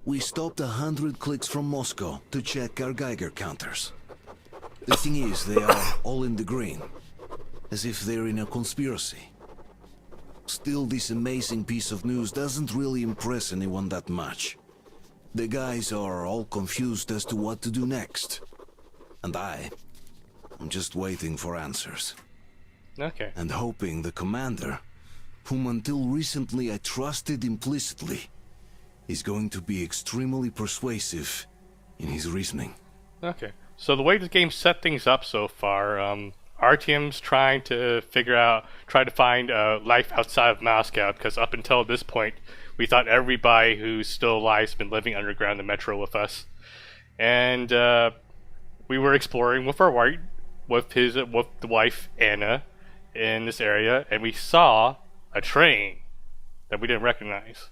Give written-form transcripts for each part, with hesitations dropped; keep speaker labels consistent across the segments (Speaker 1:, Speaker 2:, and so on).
Speaker 1: We stopped 100 clicks from Moscow to check our Geiger counters. The thing is, they are all in the green, as if they're in a conspiracy. Still, this amazing piece of news doesn't really impress anyone that much. The guys are all confused as to what to do next. And I'm just waiting for answers.
Speaker 2: Okay.
Speaker 1: And hoping the commander, whom until recently I trusted implicitly, is going to be extremely persuasive in his reasoning.
Speaker 2: Okay. So the way the game set things up so far, Artyom's trying to try to find life outside of Moscow, because up until this point, we thought everybody who's still alive has been living underground in the metro with us. And we were exploring with the wife, Anna, in this area, and we saw a train that we didn't recognize.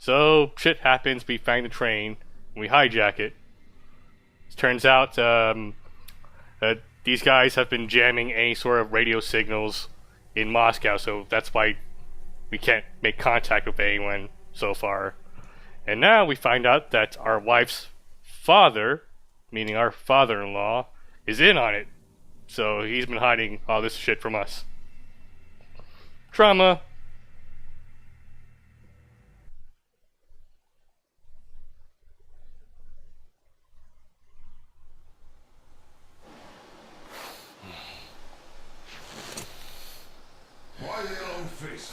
Speaker 2: So shit happens, we find the train, and we hijack it. It turns out these guys have been jamming any sort of radio signals in Moscow, so that's why we can't make contact with anyone so far. And now we find out that our wife's father, meaning our father-in-law, is in on it. So he's been hiding all this shit from us. Trauma.
Speaker 3: Why the long face?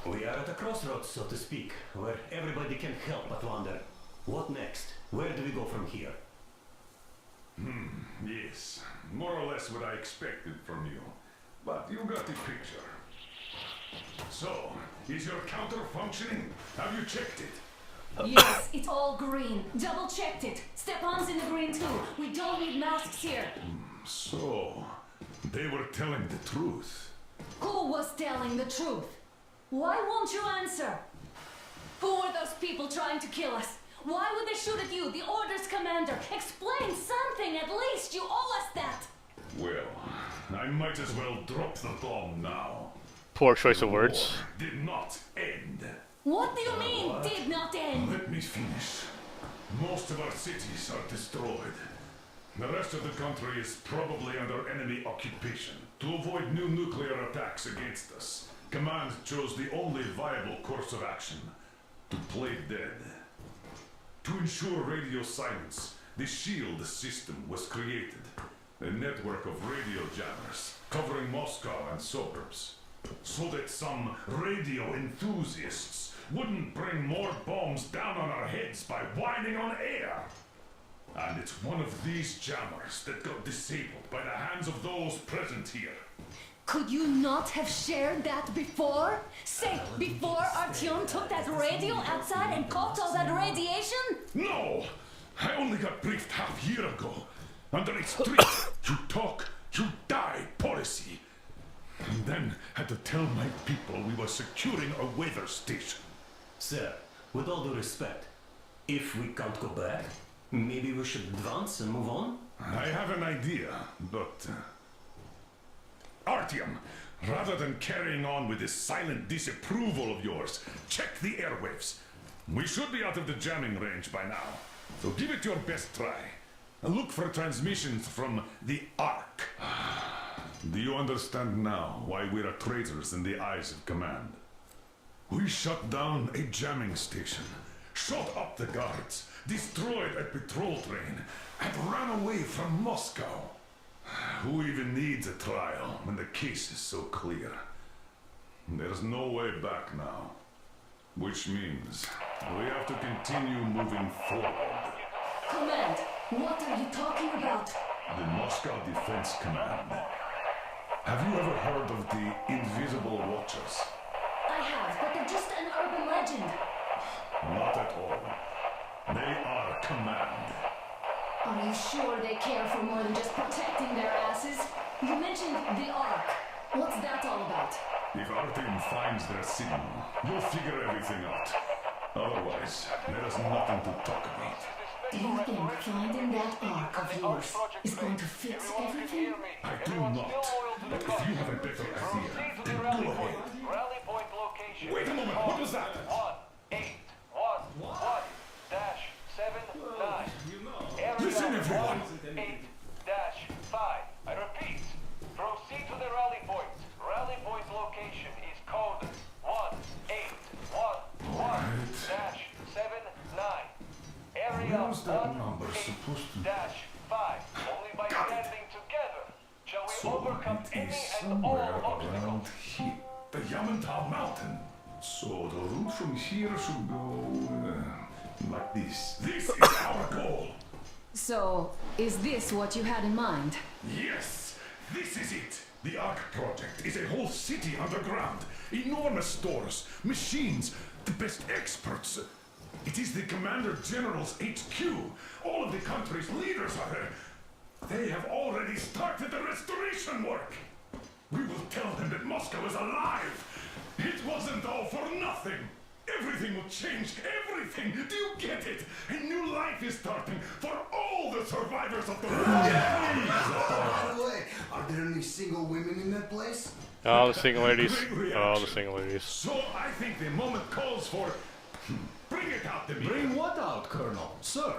Speaker 4: We are at a crossroads, so to speak, where everybody can help but wonder. What next? Where do we go from here?
Speaker 3: Yes, more or less what I expected from you. But you got the picture. So, is your counter functioning? Have you checked it?
Speaker 5: Yes, it's all green. Double checked it. Stepan's in the green too. We don't need masks here.
Speaker 3: So, they were telling the truth.
Speaker 5: Who was telling the truth? Why won't you answer? Who were those people trying to kill us? Why would they shoot at you, the Order's commander? Explain something, at least. You owe us that.
Speaker 3: Well, I might as well drop the bomb now.
Speaker 2: Poor choice of words.
Speaker 3: War did not end.
Speaker 5: What do you mean, did not end?
Speaker 3: Let me finish. Most of our cities are destroyed. The rest of the country is probably under enemy occupation. To avoid new nuclear attacks against us, Command chose the only viable course of action: to play dead. To ensure radio silence, the SHIELD system was created. A network of radio jammers covering Moscow and suburbs. So that some radio enthusiasts wouldn't bring more bombs down on our heads by whining on air. And it's one of these jammers that got disabled by the hands of those present here.
Speaker 5: Could you not have shared that before? Say, before Artyom took that radio outside and caught all that radiation?
Speaker 3: No! I only got briefed half year ago. Under its strict, you talk, you die policy. And then had to tell my people we were securing a weather station.
Speaker 4: Sir, with all due respect, if we can't go back, maybe we should advance and move on?
Speaker 3: I have an idea, but... Artyom, rather than carrying on with this silent disapproval of yours, check the airwaves. We should be out of the jamming range by now, so give it your best try. And look for transmissions from the Ark. Do you understand now why we're traitors in the eyes of Command? We shut down a jamming station, shot up the guards, destroyed a patrol train, and ran away from Moscow. Who even needs a trial when the case is so clear? There's no way back now. Which means we have to continue moving forward.
Speaker 5: Command, what are you talking about?
Speaker 3: The Moscow Defense Command. Have you ever heard of the Invisible Watchers?
Speaker 5: I have, but they're just an urban legend.
Speaker 3: Not at all. They are Command.
Speaker 5: Are you sure they care for more than just protecting their asses? You mentioned the Ark. What's that all about?
Speaker 3: If Artyom finds their signal, you'll figure everything out. Otherwise, there is nothing to talk about.
Speaker 5: Do you think finding that Ark of yours is going to fix everything?
Speaker 3: I do not. But if you have a better idea, then go ahead. Wait a moment, what was that?
Speaker 6: 1-8-1-1-1-1
Speaker 3: supposed to...
Speaker 6: Dash 5. Only by
Speaker 3: Got it.
Speaker 6: standing together shall we
Speaker 3: So
Speaker 6: overcome
Speaker 3: it
Speaker 6: any
Speaker 3: is
Speaker 6: and all
Speaker 3: somewhere
Speaker 6: obstacles.
Speaker 3: around here. The Yamantau Mountain. So the route from here should go like this. This is our goal.
Speaker 5: So, is this what you had in mind?
Speaker 3: Yes, this is it. The Ark Project is a whole city underground. Enormous stores, machines, the best experts. It is the Commander General's HQ. All of the country's leaders are there. They have already started the restoration work. We will tell them that Moscow is alive. It wasn't all for nothing. Everything will change. Everything. Do you get it? A new life is starting for all the survivors of the war.
Speaker 7: By the way, are there any single women in that place?
Speaker 2: All the single ladies.
Speaker 3: Great reaction.
Speaker 2: All the single ladies.
Speaker 3: So I think the moment calls for... Bring it out to me.
Speaker 8: Bring what out, Colonel? Sir?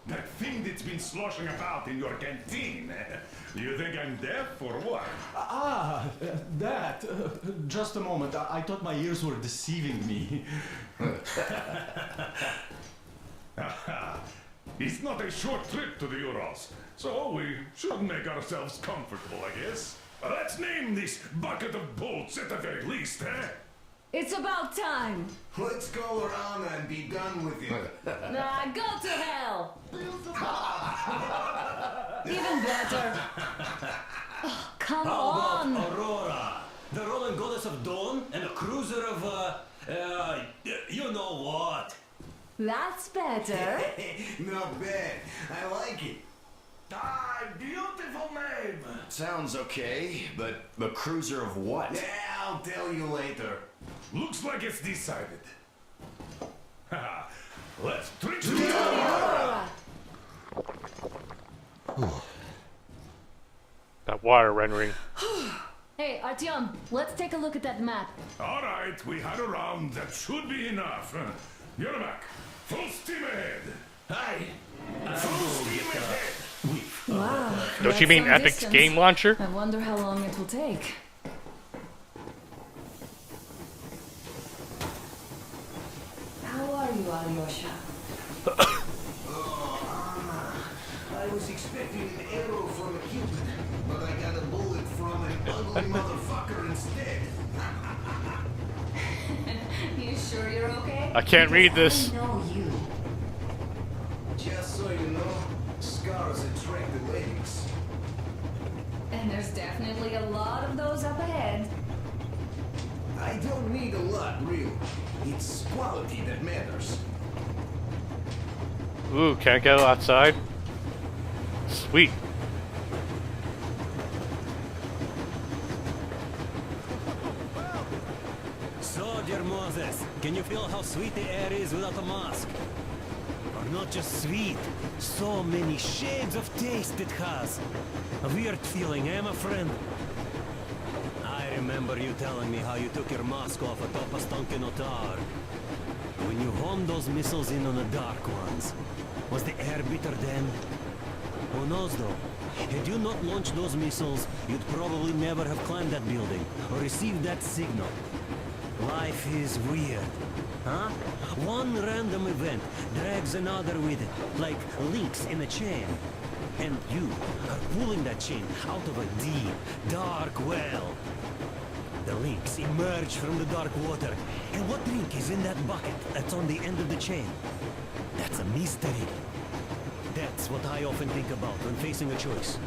Speaker 3: That thing that's been sloshing about in your canteen. Do you think I'm deaf or what?
Speaker 8: That. Just a moment. I thought my ears were deceiving me.
Speaker 3: It's not a short trip to the Urals, so we should make ourselves comfortable, I guess. Let's name this bucket of bolts at the very least, eh?
Speaker 5: It's about time!
Speaker 7: Let's go around and be done with it.
Speaker 5: Nah, go to hell! Even better. Oh, come
Speaker 4: How
Speaker 5: on!
Speaker 4: about Aurora? The Roman goddess of dawn and a cruiser of, you know what?
Speaker 5: That's better.
Speaker 7: Not bad. I like it.
Speaker 6: Ah, beautiful name.
Speaker 9: Sounds okay, but the cruiser of what?
Speaker 7: Yeah, I'll tell you later.
Speaker 3: Looks like it's decided. Let's drink to
Speaker 5: Aurora!
Speaker 2: That water rendering.
Speaker 5: Hey, Artyom, let's take a look at that map.
Speaker 3: All right, we had a round. That should be enough. Yermak, full steam ahead.
Speaker 4: Hey,
Speaker 3: Full steam ahead.
Speaker 5: Wow.
Speaker 2: Don't
Speaker 5: that's
Speaker 2: you mean
Speaker 5: some
Speaker 2: Epic's
Speaker 5: distance.
Speaker 2: game launcher?
Speaker 5: I wonder how long it will take. How are you, Alyosha?
Speaker 7: I was expecting an arrow from a Cupid, but I got a bullet from an ugly motherfucker instead.
Speaker 5: You sure you're okay?
Speaker 2: I can't read this.
Speaker 5: I know you.
Speaker 7: Just so you know, scars attract the ladies.
Speaker 5: And there's definitely a lot of those up ahead.
Speaker 7: I don't need a lot, real. It's quality that matters.
Speaker 2: Ooh, can't go outside. Sweet.
Speaker 4: So, dear Moses, can you feel how sweet the air is without a mask? Or not just sweet, so many shades of taste it has. A weird feeling, eh, my friend? I remember you telling me how you took your mask off atop a stunken otar. When you homed those missiles in on the Dark Ones, was the air bitter then? Who knows though? Had you not launched those missiles, you'd probably never have climbed that building or received that signal. Life is weird, huh? One random event drags another with it, like links in a chain. And you are pulling that chain out of a deep, dark well. The links emerge from the dark water. And what link is in that bucket that's on the end of the chain? That's a mystery. That's what I often think about when facing a choice.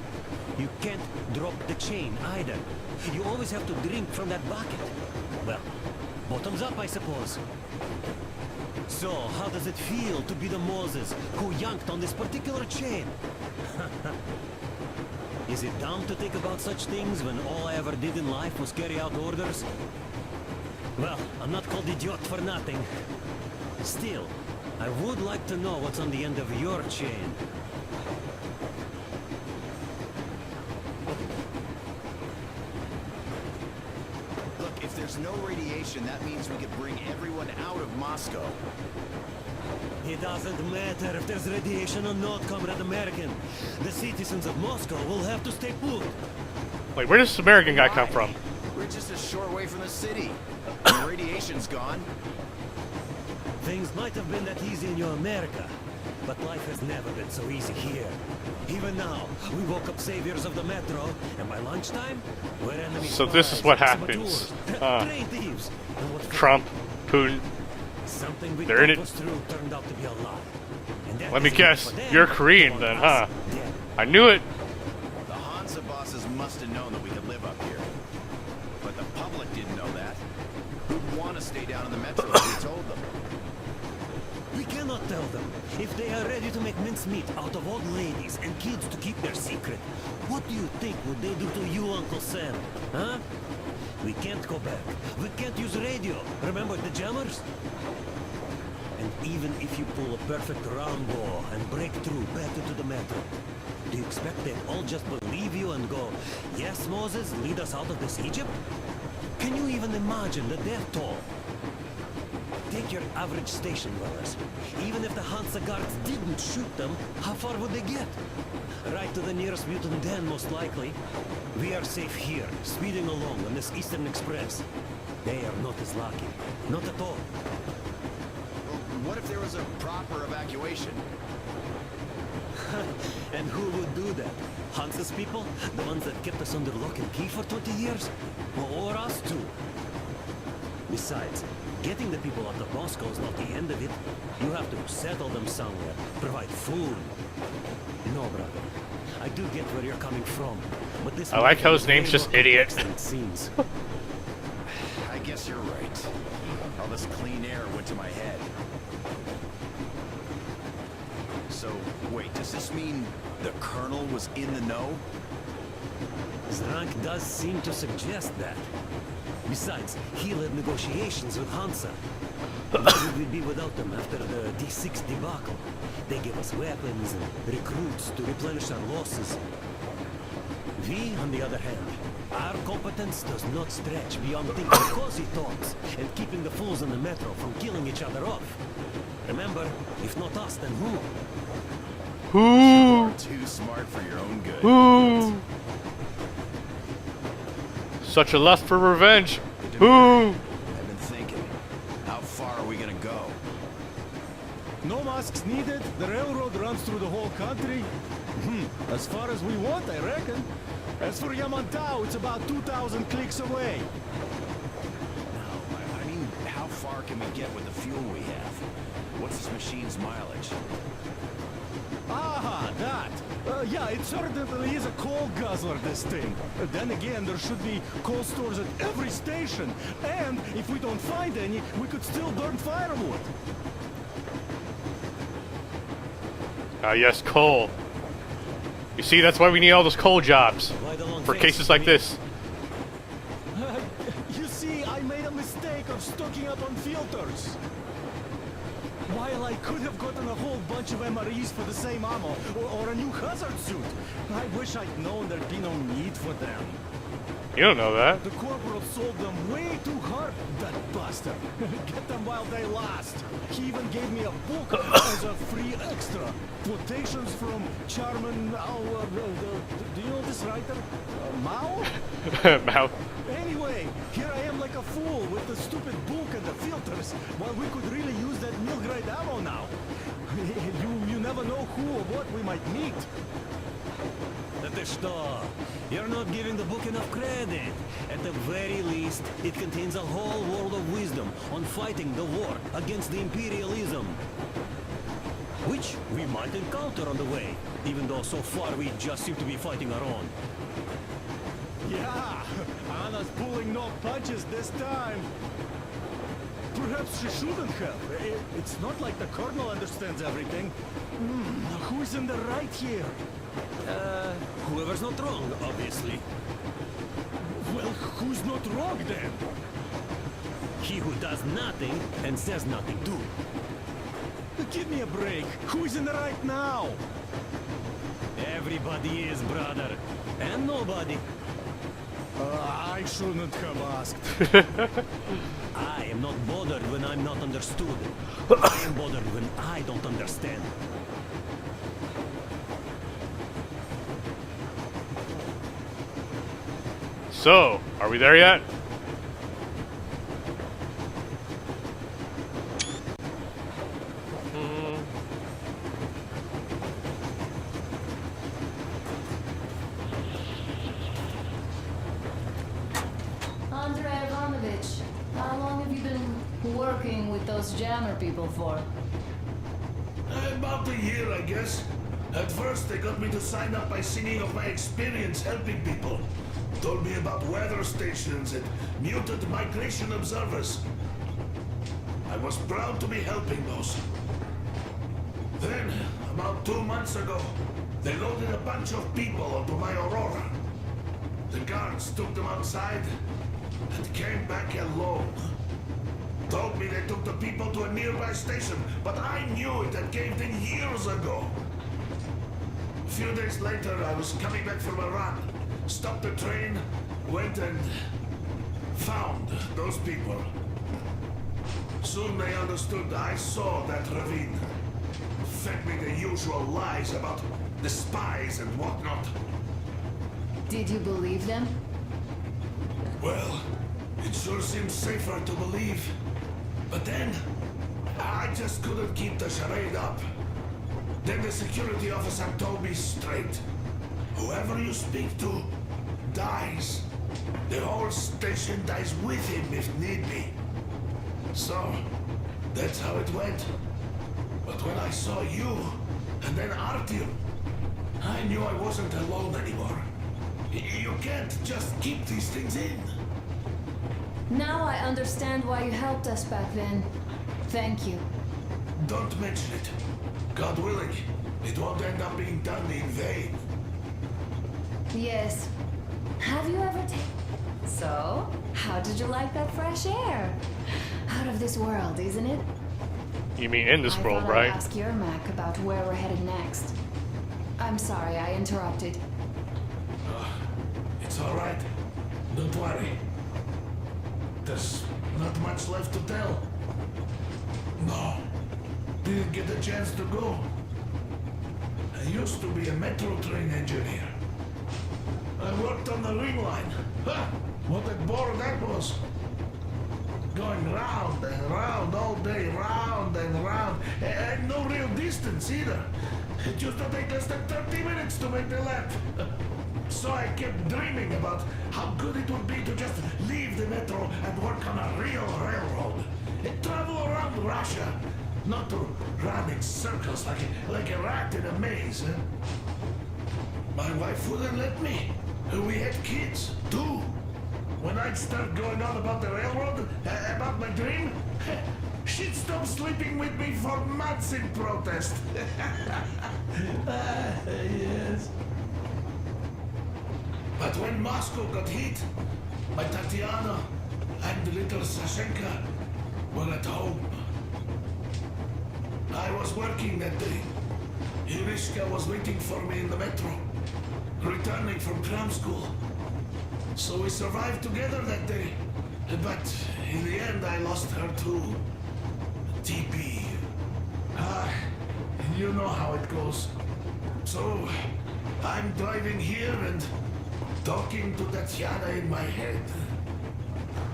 Speaker 4: You can't drop the chain either. You always have to drink from that bucket. Well, bottoms up, I suppose. So, how does it feel to be the Moses who yanked on this particular chain? Is it dumb to think about such things when all I ever did in life was carry out orders? Well, I'm not called idiot for nothing. Still, I would like to know what's on the end of your chain.
Speaker 9: Look, if there's no radiation, that means we could bring everyone out of Moscow.
Speaker 4: It doesn't matter if there's radiation or not, Comrade American. The citizens of Moscow will have to stay put.
Speaker 2: Wait, where does this American guy come from?
Speaker 9: We're just a short way from the city. The radiation's gone.
Speaker 4: Things might have been that easy in your America, but life has never been so easy here. Even now, we woke up saviors of the metro, and by lunchtime, we're enemies.
Speaker 2: So this is what happens.
Speaker 4: Train thieves. And what
Speaker 2: Trump, Putin.
Speaker 4: something we
Speaker 2: They're in
Speaker 4: thought
Speaker 2: it.
Speaker 4: was true turned out to be a lie. And that
Speaker 2: Let me
Speaker 4: is
Speaker 2: guess,
Speaker 4: for them,
Speaker 2: you're Korean
Speaker 4: for
Speaker 2: then,
Speaker 4: us,
Speaker 2: huh?
Speaker 4: dead.
Speaker 2: I knew it.
Speaker 9: The Hansa bosses must have known that we could live up here. But the public didn't know that. Who'd want to stay down in the metro if we told them?
Speaker 4: We cannot tell them. If they are ready to make mincemeat out of old ladies and kids to keep their secret, what do you think would they do to you, Uncle Sam? Huh? We can't go back. We can't use radio. Remember the jammers? And even if you pull a perfect Rambo and break through back into the metro, do you expect they'd all just believe you and go, yes, Moses, lead us out of this Egypt? Can you even imagine the death toll? Take your average station dwellers. Even if the Hansa guards didn't shoot them, how far would they get? Right to the nearest mutant den, most likely. We are safe here, speeding along on this Eastern Express. They are not as lucky. Not at all.
Speaker 9: What if there was a proper evacuation?
Speaker 4: And who would do that? Hansa's people? The ones that kept us under lock and key for 20 years? Or us too? Besides, getting the people out of Moscow is not the end of it. You have to settle them somewhere, provide food. No, brother. I do get where you're coming from, but this...
Speaker 2: I like how his
Speaker 4: is
Speaker 2: name's
Speaker 4: way
Speaker 2: just
Speaker 4: more
Speaker 2: Idiot.
Speaker 4: complex than it seems.
Speaker 9: I guess you're right. All this clean air went to my head. So, wait, does this mean the Colonel was in the know?
Speaker 4: Zrank does seem to suggest that. Besides, he led negotiations with Hansa. Where would we be without them after the D6 debacle? They gave us weapons and recruits to replenish our losses. We, on the other hand, our competence does not stretch beyond thinking cozy thoughts and keeping the fools in the metro from killing each other off. Remember, if not us, then who?
Speaker 2: Who?
Speaker 9: Too smart for your own good.
Speaker 2: Who? Such a lust for revenge. Who?
Speaker 9: I've been thinking, how far are we gonna go?
Speaker 8: No masks needed. The railroad runs through the whole country. As far as we want, I reckon. As for Yamantau, it's about 2,000 clicks away.
Speaker 9: No, I mean, how far can we get with the fuel we have? What's this machine's mileage?
Speaker 8: Aha, that. Yeah, it certainly is a coal guzzler, this thing. Then again, there should be coal stores at every station. And if we don't find any, we could still burn firewood.
Speaker 2: Ah, yes, coal. You see, that's why we need all those coal jobs.
Speaker 4: Why the long
Speaker 2: For
Speaker 4: face?
Speaker 2: cases like this.
Speaker 8: You see, I made a mistake of stocking up on filters. While I could have gotten a whole bunch of MREs for the same ammo, or a new hazard suit, I wish I'd known there'd be no need for them.
Speaker 2: You don't know that.
Speaker 8: The corporal sold them way too hard, that bastard. Get them while they last. He even gave me a book as a free extra. Quotations from Charman... do you know this writer? Mao?
Speaker 2: Mouth.
Speaker 8: Anyway, here I am like a fool with the stupid book and the filters, while we could really use that mil-grade ammo now. You never know who or what we might meet.
Speaker 4: You're not giving the book enough credit. At the very least, it contains a whole world of wisdom on fighting the war against the imperialism. Which we might encounter on the way, even though so far we just seem to be fighting our own.
Speaker 8: Yeah, Anna's pulling no punches this time. Perhaps she shouldn't have. It's not like the Colonel understands everything. Who's in the right here?
Speaker 4: Whoever's not wrong, obviously.
Speaker 8: Well, who's not wrong then?
Speaker 4: He who does nothing and says nothing too.
Speaker 8: Give me a break. Who's in the right now?
Speaker 4: Everybody is, brother. And nobody.
Speaker 8: I shouldn't have asked.
Speaker 4: I am not bothered when I'm not understood. I am bothered when I don't understand.
Speaker 2: So, are we there yet?
Speaker 5: Charmer people for?
Speaker 7: About a year, I guess. At first, they got me to sign up by singing of my experience helping people. Told me about weather stations and mutant migration observers. I was proud to be helping those. Then, about 2 months ago, they loaded a bunch of people onto my Aurora. The guards took them outside and came back alone. Told me they took the people to a nearby station, but I knew it had caved in years ago. A few days later, I was coming back from a run. Stopped the train, went and found those people. Soon they understood I saw that ravine. Fed me the usual lies about the spies and whatnot.
Speaker 5: Did you believe them?
Speaker 7: Well, it sure seems safer to believe. But then, I just couldn't keep the charade up. Then the security officer told me straight. Whoever you speak to, dies. The whole station dies with him if need be. So, that's how it went. But when I saw you, and then Artyom, I knew I wasn't alone anymore. You can't just keep these things in.
Speaker 5: Now I understand why you helped us back then. Thank you.
Speaker 7: Don't mention it. God willing, it won't end up being done in vain.
Speaker 5: Yes. Have you ever So, how did you like that fresh air? Out of this world, isn't it?
Speaker 2: You mean in this world,
Speaker 5: I thought
Speaker 2: right?
Speaker 5: I'd ask Yermak about where we're headed next. I'm sorry I interrupted.
Speaker 7: It's all right. Don't worry. There's not much left to tell. No. Didn't get a chance to go. I used to be a metro train engineer. I worked on the ring line. Ha! What a bore that was. Going round and round all day, round and round. And no real distance either. It used to take less than 30 minutes to make the lap. So I kept dreaming about how good it would be to just leave the metro and work on a real railroad. And travel around Russia. Not to run in circles like a rat in a maze. My wife wouldn't let me. We had kids, too. When I'd start going on about the railroad, about my dream, she'd stop sleeping with me for months in protest. Yes. But when Moscow got hit, my Tatiana and little Sashenka were at home. I was working that day. Irishka was waiting for me in the metro, returning from cram school. So we survived together that day. But in the end, I lost her too. TB. You know how it goes. So, I'm driving here and talking to Tatiana in my head.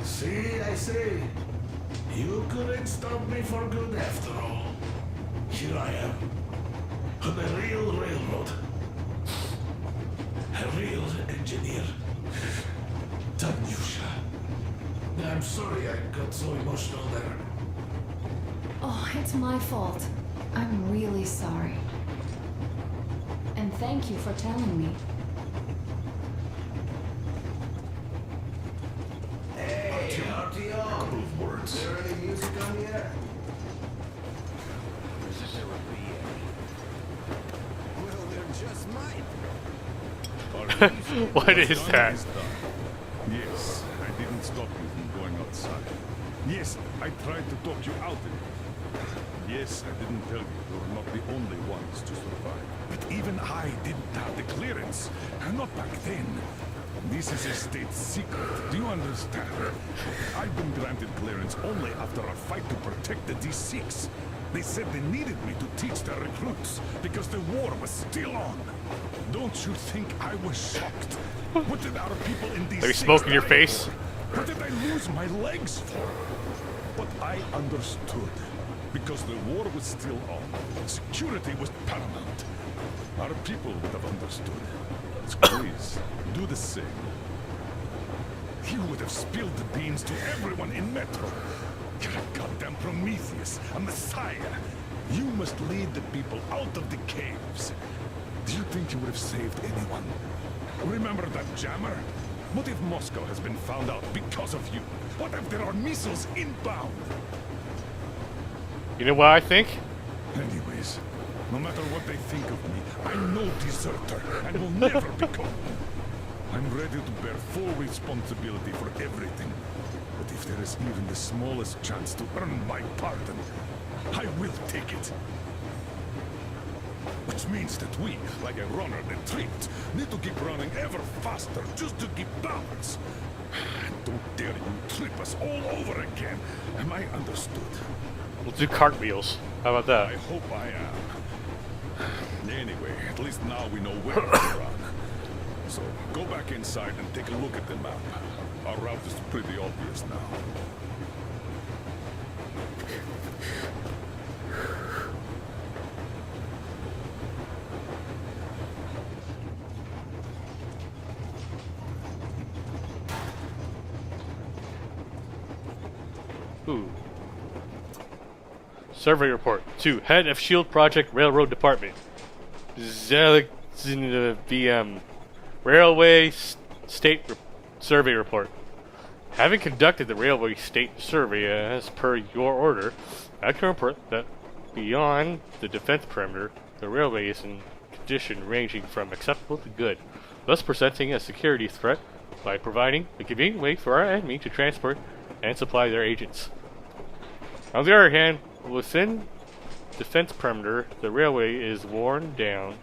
Speaker 7: See, I say, you couldn't stop me for good after all. Here I am, on a real railroad. A real engineer. Tanyusha. I'm sorry I got so emotional there.
Speaker 5: Oh, it's my fault. I'm really sorry. And thank you for telling me.
Speaker 7: Hey, Artyom.
Speaker 3: Couple of words.
Speaker 7: Is there any music on the air?
Speaker 8: Well, there just might.
Speaker 2: What is that?
Speaker 3: Yes, I didn't stop you from going outside. Yes, I tried to talk you out of it. Yes, I didn't tell you you're not the only ones to survive. But even I didn't have the clearance. Not back then. This is a state secret. Do you understand? I've been granted clearance only after a fight to protect the D6. They said they needed me to teach their recruits because the war was still on. Don't you think I was shocked? What did our people in D6
Speaker 2: Are you smoking your
Speaker 3: die
Speaker 2: face?
Speaker 3: for? What did I lose my legs for? But I understood. Because the war was still on. Security was paramount. Our people would have understood. So please, do the same. You would have spilled the beans to everyone in Metro. You're a goddamn Prometheus, a messiah. You must lead the people out of the caves. Do you think you would have saved anyone? Remember that jammer? What if Moscow has been found out because of you? What if there are missiles inbound?
Speaker 2: You know what I think?
Speaker 3: Anyways, no matter what they think of me, I'm no deserter and will never become one. I'm ready to bear full responsibility for everything. But if there is even the smallest chance to earn my pardon, I will take it. Which means that we, like a runner that tripped, need to keep running ever faster just to keep balance. Don't dare you trip us all over again. Am I understood?
Speaker 2: We'll do cartwheels. How about
Speaker 3: I
Speaker 2: that?
Speaker 3: hope I am. Anyway, at least now we know where to run. So, go back inside and take a look at the map. Our route is pretty obvious now.
Speaker 2: Ooh. Survey report. 2. Head of Shield Project Railroad Department. VM. Railway State Survey report. Having conducted the Railway State Survey as per your order, I can report that beyond the defense perimeter, the railway is in condition ranging from acceptable to good, thus presenting a security threat by providing a convenient way for our enemy to transport and supply their agents. On the other hand, within defense perimeter, the railway is worn down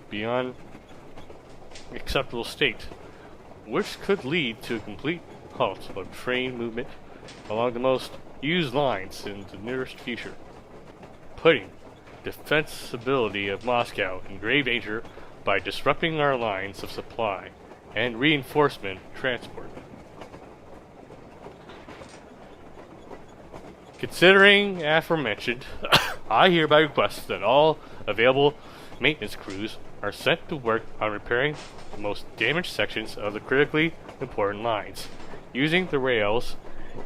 Speaker 2: beyond acceptable state, which could lead to a complete halt of train movement along the most used lines in the nearest future, putting defensibility of Moscow in grave danger by disrupting our lines of supply and reinforcement transport. Considering aforementioned, I hereby request that all available maintenance crews are sent to work on repairing the most damaged sections of the critically important lines, using the rails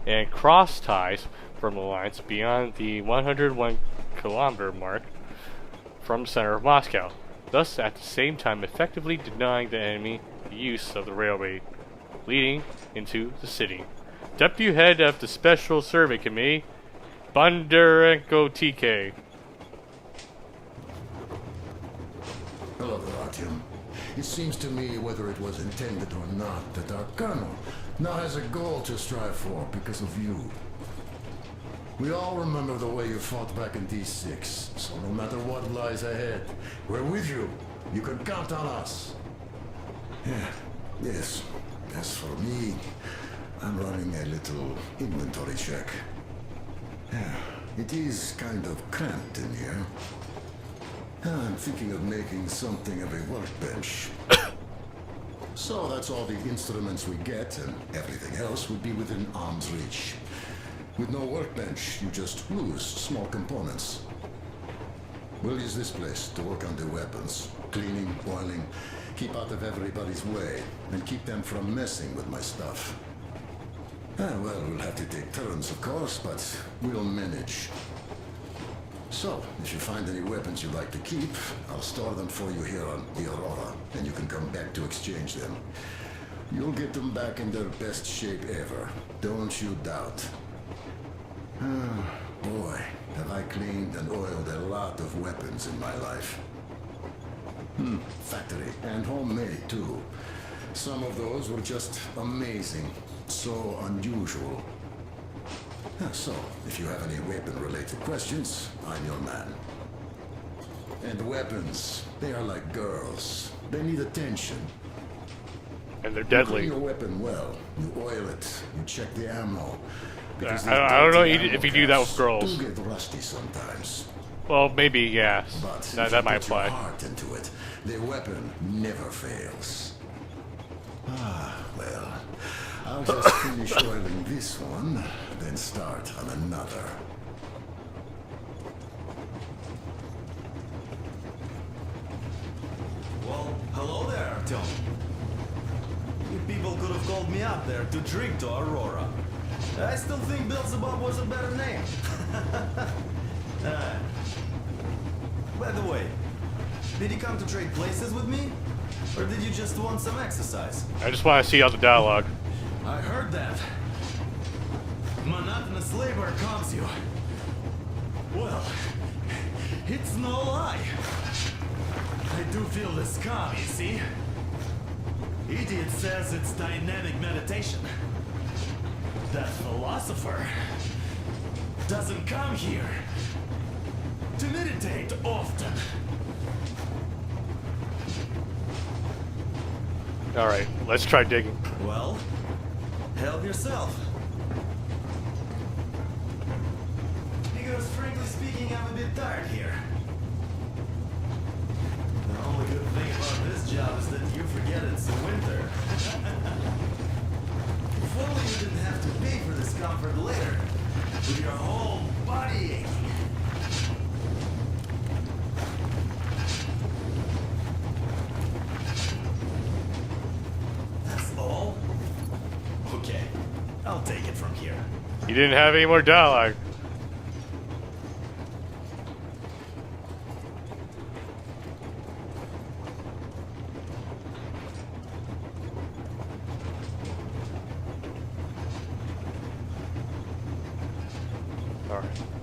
Speaker 2: and cross ties from the lines beyond the 101 kilometer mark from the center of Moscow, thus at the same time effectively denying the enemy the use of the railway leading into the city. Deputy Head of the Special Survey Committee, Bondarenko TK.
Speaker 7: Hello there, Artyom. It seems to me, whether it was intended or not, that our colonel now has a goal to strive for because of you. We all remember the way you fought back in D6, so no matter what lies ahead, we're with you. You can count on us. Yeah, yes. As for me, I'm running a little inventory check. Yeah, it is kind of cramped in here. I'm thinking of making something of a workbench. So that's all the instruments we get, and everything else would be within arm's reach. With no workbench, you just lose small components. We'll use this place to work on the weapons. Cleaning, oiling, keep out of everybody's way, and keep them from messing with my stuff. Well, we'll have to take turns, of course, but we'll manage. So, if you find any weapons you'd like to keep, I'll store them for you here on the Aurora, and you can come back to exchange them. You'll get them back in their best shape ever. Don't you doubt. Boy, have I cleaned and oiled a lot of weapons in my life. Factory and homemade, too. Some of those were just amazing. So unusual. So, if you have any weapon-related questions, I'm your man. And weapons, they are like girls. They need attention.
Speaker 2: And they're
Speaker 7: You
Speaker 2: deadly.
Speaker 7: clean your weapon well. You oil it. You check the ammo. Because
Speaker 2: I don't know
Speaker 7: these dirty
Speaker 2: if you do that with
Speaker 7: caps
Speaker 2: girls.
Speaker 7: do get rusty sometimes.
Speaker 2: Well, maybe, yeah.
Speaker 7: But
Speaker 2: That
Speaker 7: if you
Speaker 2: might
Speaker 7: put your
Speaker 2: apply.
Speaker 7: heart into it, the weapon never fails. Well, I'll just finish oiling this one, then start on another.
Speaker 10: Well, hello there, Tom. You people could have called me up there to drink to Aurora. I still think Beelzebub was a better name. By the way, did you come to trade places with me? Or did you just want some exercise?
Speaker 2: I just want to see all the dialogue.
Speaker 10: I heard that. Monotonous labor calms you. Well, it's no lie. I do feel this calm, you see? Idiot says it's dynamic meditation. That philosopher doesn't come here to meditate often.
Speaker 2: Alright, let's try digging.
Speaker 10: Well, help yourself. Because frankly speaking, I'm a bit tired here. The only good thing about this job is that you forget it's winter. If only you didn't have to pay for this comfort later, with your whole body aching. That's all? Okay, I'll take it from here.
Speaker 2: You didn't have any more dialogue. Alright.